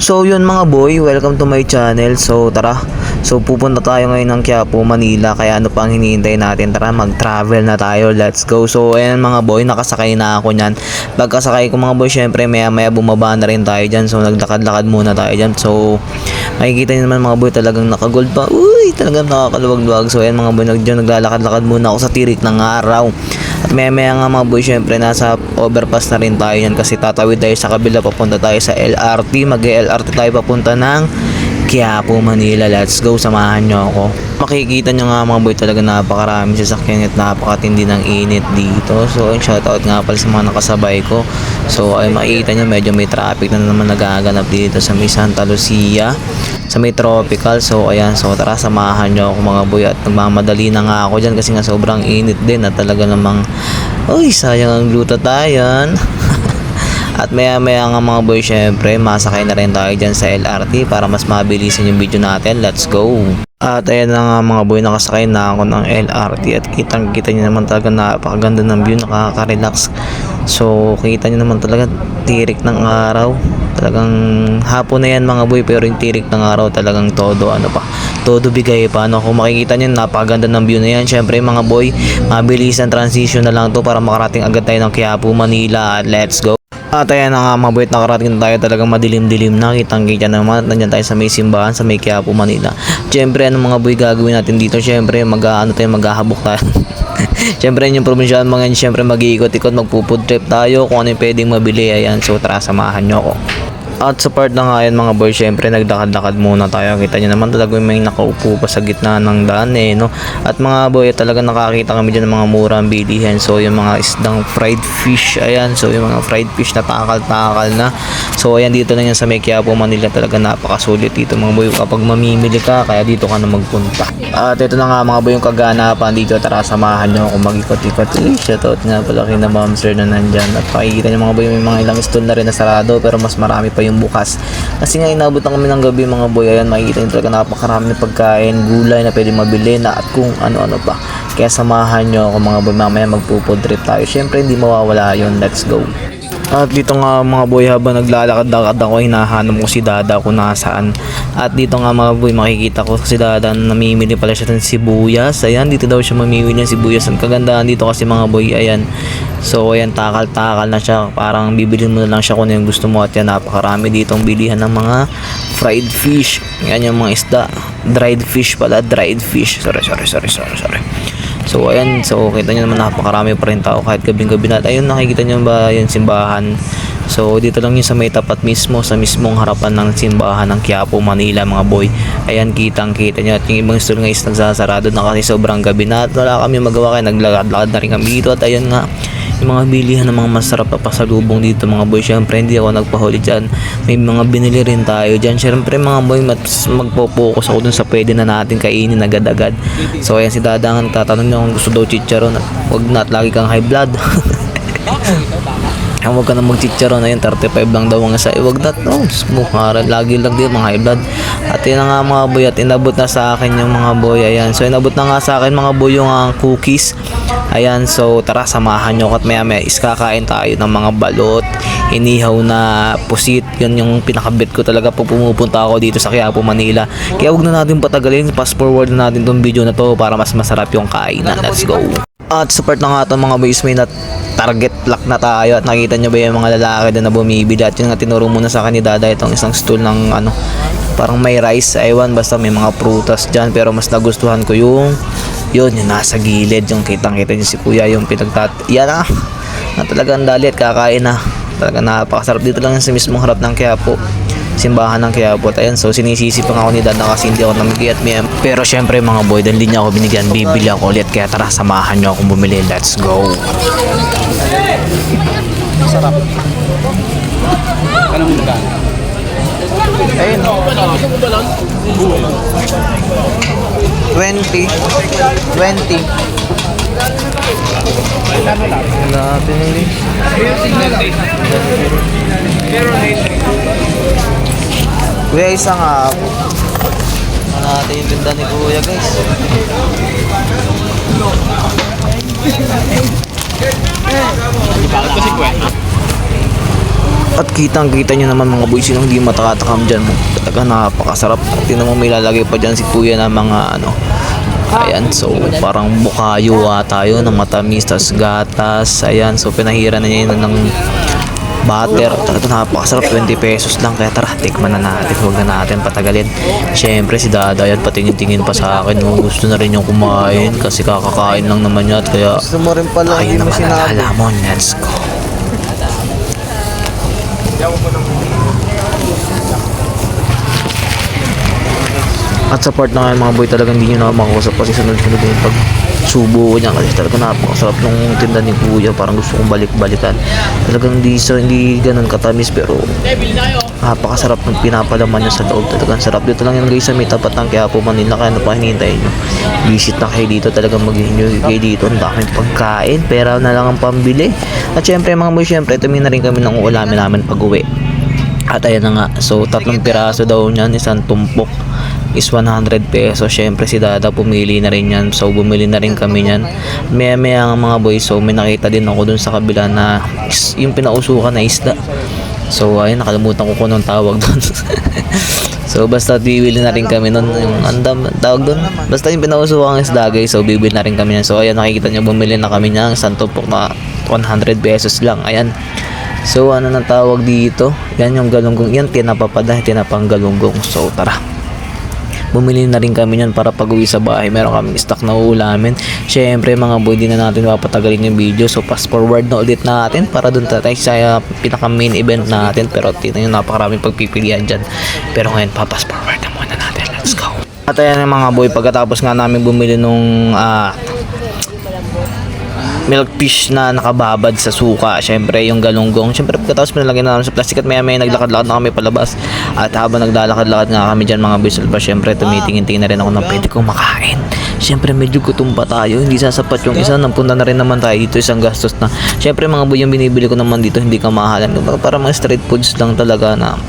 So yun mga boy, welcome to my channel. So tara, so pupunta tayo ngayon ng Quiapo, Manila. Kaya ano pang hinihintay natin, tara mag-travel na tayo, let's go. So ayan mga boy, nakasakay na ako nyan. Pagkasakay ko mga boy, syempre maya maya bumaba na rin tayo dyan. So naglakad-lakad muna tayo dyan. So makikita nyo naman mga boy, talagang nakagold pa. Uy, talagang nakakaluwag-luwag. So ayan mga boy, naglalakad-lakad muna ako sa tirik ng araw. At maya maya nga mga boy, syempre nasa overpass na rin tayo yan. Kasi tatawid tayo sa kabila, papunta tayo sa LRT. Mag-LRT tayo papunta ng Quiapo, Manila. Let's go, samahan nyo ako. Makikita nyo nga mga boy, talaga napakarami sasakyan at napakatindi ng init dito. So shoutout nga pala sa mga nakasabay ko. So ay makikita nyo, medyo may traffic na naman nagaganap dito sa may Santa Lucia, sa may tropical. So ayan, so tara samahan nyo ako mga boy. At nagmamadali na nga ako dyan kasi nga sobrang init din. At talaga namang uy, sayang ang gluta tayo. At maya maya nga mga boy, syempre masakay na rin tayo dyan sa LRT para mas mabilisan yung video natin. Let's go. At ayan na nga mga boy, nakasakay na ako ng LRT. At kitang kita nyo naman talaga napakaganda ng view, nakaka-relax. So kita nyo naman talaga tirik ng araw. Talagang hapon na yan mga boy, pero yung tirik ng araw talagang todo ano pa, todo bigay pa. Ano, kung makikita nyo, napakaganda ng view na yan. Syempre mga boy, mabilis ang transition na lang to para makarating agad tayo ng Quiapo, Manila. At let's go. At ayan na nga mga boy, nakarating na tayo, talagang madilim-dilim na. Kitang-kita naman, nandiyan tayo sa may simbahan, sa may Quiapo, Manila. Syempre ano mga boy gagawin natin dito, syempre maghahabok tayo. Syempre yung probinsyahan mga yan, syempre mag-iikot-ikot, magpo-food trip tayo kung ano yung pwedeng mabili. Ayan, so tara samahan nyo ako. At sa part na nga yan mga boy, syempre nagdakad-lakad muna tayo. Kita nyo naman talaga may nakaupo pa sa gitna ng daan no. At mga boy, talaga nakakita kami dyan ng mga murang bilihan. So yung mga isdang fried fish, ayan. So yung mga fried fish na takal-takal na. So ayan, dito lang yan sa may Quiapo, Manila. Talaga napakasulit dito mga boy kapag mamimili ka, kaya dito ka na magpunta. At ito na nga mga boy yung kaganapan dito. Tara samahan nyo ako mag-ikot-ikot. Shoutout nga pala kay na ma'am sir na nandyan. At pakikita nyo mga boy, may mga ilang stall na rin na sarado, pero mas marami pa yung bukas. Kasi nga inabot na kami ng gabi mga boy. Ayan, makikita nyo talaga napakarami ng pagkain, gulay na pwede mabili na at kung ano-ano pa. Kaya samahan nyo ako mga boy, mamaya magpo-food trip tayo. Syempre hindi mawawala yun, let's go. At dito nga mga boy, habang naglalakad-lakad ako, hinahanap ko si Dada kung nasaan. At dito nga mga boy, makikita ko si Dada, namimili pala siya ng sibuyas. Ayan, dito daw siya mamimili ng sibuyas. Ang kagandahan dito kasi mga boy, ayan. So ayan, takal-takal na siya. Parang bibilin mo na lang siya kung ano yung gusto mo. At yan, napakarami ditong bilihan ng mga fried fish. Yan yung mga isda. Dried fish pala, dried fish. Sorry. So ayan, so kita nyo naman napakarami pa rin tao kahit gabing-gabi na. Ayun, nakikita nyo ba yung simbahan? So dito lang yun sa may tapat mismo, sa mismong harapan ng simbahan ng Quiapo, Manila mga boy. Ayan, kitang-kita nyo. At yung ibang store nga is nagsasarado na kasi sobrang gabi na. At wala kami magawa, kaya naglakad-lakad na rin kami dito. At ayun nga, yung mga bilihan ng mga masarap na pasalubong dito mga boy. Syempre hindi ako nagpahuli dyan, may mga binili rin tayo dyan. Syempre mga boy, magpo-focus ako dun sa pwede na natin kainin agad-agad. So ayan, si Dada nga tatanong niya kung gusto daw chicharon. Wag na, at lagi kang high blood. Huwag ka na mag-chicharon. Ayun, 35 lang daw ang isa. Huwag na, no, lagi lang din mga high blood. At yun na nga mga boy, at inabot na sa akin yung mga boy. Ayan, so inabot na nga sa akin mga boy yung cookies. Ayan, so tara samahan nyo at maya iskakain tayo ng mga balot, inihaw na pusit. Yun yung pinakabit ko talaga pag pumupunta ako dito sa Quiapo, Manila. Kaya huwag na natin patagalin, fast forward na natin tong video na to para mas masarap yung kainan. Let's go. At sa part na nga ito mga boys, may target lock na tayo. At nakita nyo ba yung mga lalaki na bumibili? At yun nga, tinuro muna sa akin ni Dada itong isang stool ng ano, parang may rice, aywan, basta may mga prutas dyan. Pero mas nagustuhan ko yung nasa gilid, yung kitang-kita nyo si kuya, yung yan na talagang dali at kakain na. Talaga napakasarap. Dito lang sa mismong harap ng Quiapo, simbahan ng Quiapo. Ayan, so sinisisi pa ako ni Dada kasi hindi ako namigay at may. Pero syempre mga boy, dahil hindi niya ako binigyan, bibili ako ulit. Kaya tara, samahan nyo akong bumili. Let's go. Sarap. Anong lugar? Ayun, 20. Wala, pinili. Kuya, isa nga ako. Natin yung tinda ni kuya, guys. Bakit kasi kwento? At kitang-kita nyo naman mga boy, sino hindi matakatakam dyan. Talaga napakasarap. Tingnan mo, may lalagay pa dyan si kuya na mga ano. Ayan, so parang bukayo tayo ng matamis, tas gatas. Ayan, so pinahira na niya yun ng butter. Talaga napakasarap, 20 pesos lang. Kaya tara, tikman na natin. Huwag na natin patagalin. Siyempre si Dada yan, patingin-tingin pa sa akin. Gusto na rin yung kumain kasi kakakain lang naman niya. At kaya, Gusto mo rin pala, ayun hindi mo naman ang sinabi. halamon. Let's go. At sa part na ngayon mga boy, talagang hindi nyo na makakusap kasi sunod-sunod yung pagsubo ko niyan kasi talaga napakasarap nung tinda ni kuya. Parang gusto kong balik-balikan. Talagang hindi ganun katamis pero napakasarap ng pinapalaman niya sa loob. Talagang sarap. Dito lang yan guys sa may tapat ng Quiapo, Manila. Kaya ano pa hinihintay nyo? Visit na kayo dito. Talagang mag-enjoy kayo dito. Ang daming pagkain. Pera na lang ang pambili. At syempre mga boy, syempre tumingin na rin kami ng uulamin namin pag uwi. At ayan na nga. So 3 piraso daw niyan, isang tumpok is 100 pesos. Syempre si Dada pumili na rin yan. So bumili na rin kami yan. Maya nga mga boy, so may nakita din ako dun sa kabila na yung pinausukan na isda. So ayun, nakalimutan ko kung anong tawag dun. So basta bibili na rin kami nun. Yung andam tawag dun, basta yung pinausukan isda guys. So bibili na rin kami yan. So ayan, nakikita nyo, bumili na kami niya. Isang tumpok na 100 pesos lang. Ayan. So ano nang tawag dito? Yan yung galunggong. Yan tinapang galunggong. So tara, bumili na rin kami yan para pag uwi sa bahay meron kaming stock na uulamin. Syempre mga boy, di na natin mapatagalin yung video. So fast forward na ulit natin para dun tayo sa pinaka main event natin. Pero tingnan nyo, napakaraming pagpipilian dyan. Pero ngayon fast forward na muna natin. Let's go. At ayan mga boy, pagkatapos nga namin bumili nung milkfish na nakababad sa suka, syempre yung galunggong, syempre pagkatapos pinalagay na namin sa plastic at maya naglakad-lakad na kami palabas. At habang naglalakad-lakad nga kami dyan mga boys, syempre tumitingin-tingin na rin ako na pwede kong makain. Syempre medyo gutom pa tayo, hindi sasapat yung isa, napunta na rin naman tayo dito, isang gastos na. Syempre mga boy, yung binibili ko naman dito hindi kamahalan, para mga street foods lang talaga na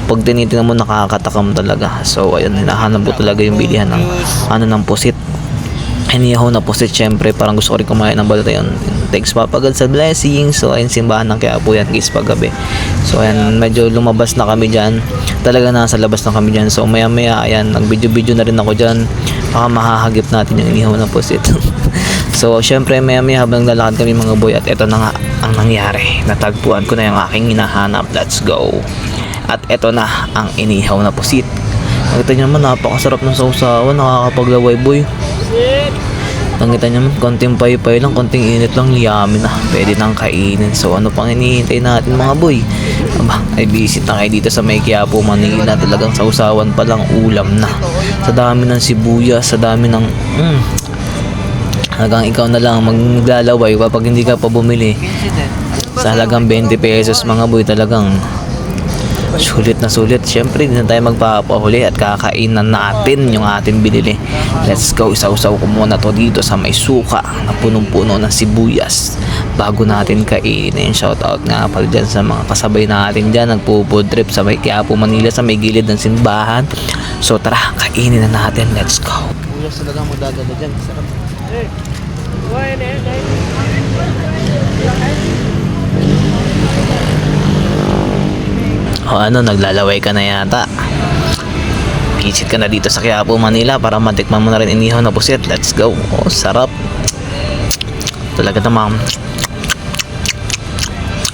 pag tinitingnan mo nakakatakam talaga. So ayun, hinahanap ko talaga yung bilihan ng ng pusit. Inihaw na pusit, syempre parang gusto ko rin kumain ng balot. Yun, thanks Papa God sa blessing. So ayun, simbahan ng Quiapo yan guys paggabi. So ayan, medyo lumabas na kami dyan, talaga nasa labas na kami dyan. So maya maya ayan, nag video na rin ako dyan, baka mahahagip natin yung inihaw na pusit. So syempre maya maya habang naglalakad kami mga boy, at eto na nga ang nangyari, natagpuan ko na yung aking hinahanap. Let's go. At eto na ang inihaw na pusit. Nakita nyo naman, napakasarap ng sausawan, nakakapaglaway boy. Nakita nyo naman, konting paypay lang, konting init lang, liyamin na, pwede nang kainin. So ano pang hinihintay natin mga boy? Aba, ay visit na kayo dito sa may Quiapo, Manila. Talagang sausawan pa lang, ulam na. Sa dami ng sibuyas, sa dami ng halagang ikaw na lang maglalaway kapag hindi ka pa bumili. Sa halagang 20 pesos mga boy, talagang sulit na sulit. Syempre hindi na tayo magpapahuli at kakainan natin yung ating binili. Let's go. Isaw-saw ko muna to dito sa may suka na punong-puno ng sibuyas bago natin kainin. Shoutout nga pala dyan sa mga kasabay natin dyan, nagpo-food trip sa may Quiapo, Manila, sa may gilid ng simbahan. So tara, kainin na natin. Let's go. Ulas talaga magdadala dyan. Sarap. O ano, naglalaway ka na yata. Visit ka na dito sa Quiapo, Manila para matikman mo na rin inihaw na pusit. Let's go. Oh, sarap. Talaga namang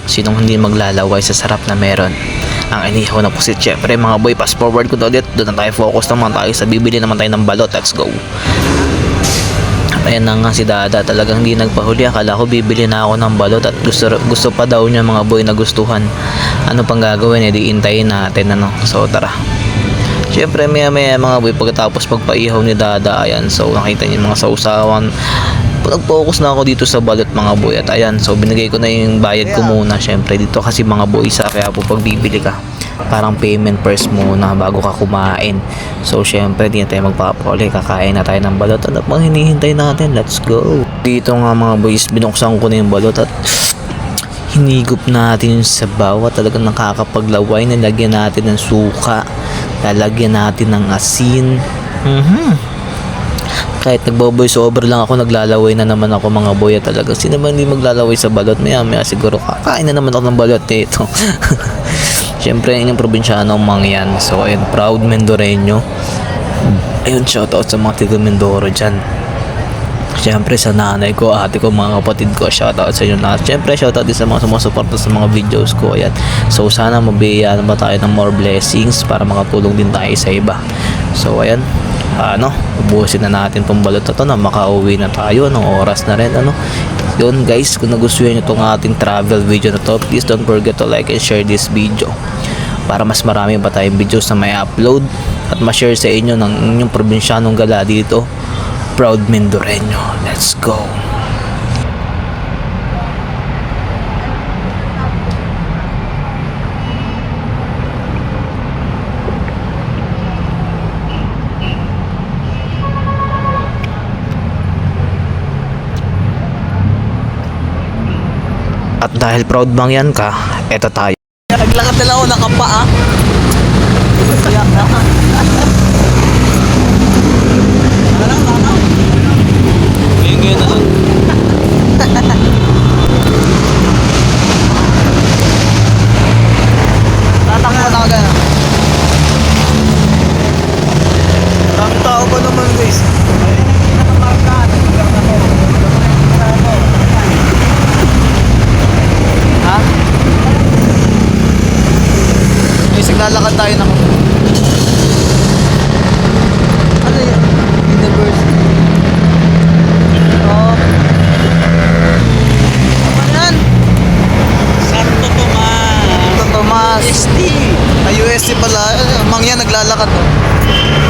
sinong hindi maglalaway sa sarap na meron ang inihaw na pusit. Syempre mga boy, fast forward ko ulit. Doon na tayo, focus naman tayo sa bibili naman tayo ng balot. Let's go. Ayan na nga si Dada, talagang hindi nagpahuli. Akala ko bibili na ako ng balot at gusto pa daw niya mga boy, nagustuhan. Ano pang gagawin, edi intayin natin ano. So tara. Syempre maya mga boy, pagkatapos pagpaihaw ni Dada, ayan, so nakita niyo mga sausawan. Nag-focus na ako dito sa balot mga boy. At ayan, so binigay ko na yung bayad ko muna. Syempre dito kasi mga boy sa kaya po pag bibili ka, parang payment first muna bago ka kumain. So syempre di na tayo magpapahuli, kakain na tayo ng balot. Ano pang hinihintay natin? Let's go. Dito nga mga boys, binuksan ko na yung balot at hinigop natin yung sabaw. At talagang nakakapaglaway. Nalagyan natin ng suka, lalagyan natin ng asin. kahit nagbo-voice over lang ako, naglalaway na naman ako mga boy. Talaga, sino ba hindi maglalaway sa balot? Maya siguro kakain na naman ako ng balot nito. Siyempre, yun yung probinsyano mga yan. So, ayun, proud Mendoreño. Ayun, shoutout sa mga tiga Mindoro dyan. Siyempre sa nanay ko, ate ko, mga kapatid ko, shoutout sa inyo lahat. Siyempre shoutout din sa mga sumusuporta sa mga videos ko. Ayan. So sana mabiyayaan ba tayo ng more blessings para makatulong din tayo sa iba. So ayan, ubusin na natin tong balot na to na makauwi na tayo. Anong oras na rin, Yun guys, kung nagustuhan nyo tong ating travel video na to, please don't forget to like and share this video para mas marami pa tayong videos na may upload at ma-share sa inyo ng inyong probinsyanong gala dito. Proud Mendoreño. Let's go. At dahil proud bang yan ka, eto tayo. Naglakad na lang ako nakapa ah. Ngayon na lang. Tatakbo na ako gano'n. Maraming tao pa naman guys. Ha? Guys, naglalakad tayo ng ano yun? University. Oh. Ano yan? Santo Tomas. Santo Tomas. UST. Ay, UST pala. Mangyan naglalakad. Oh.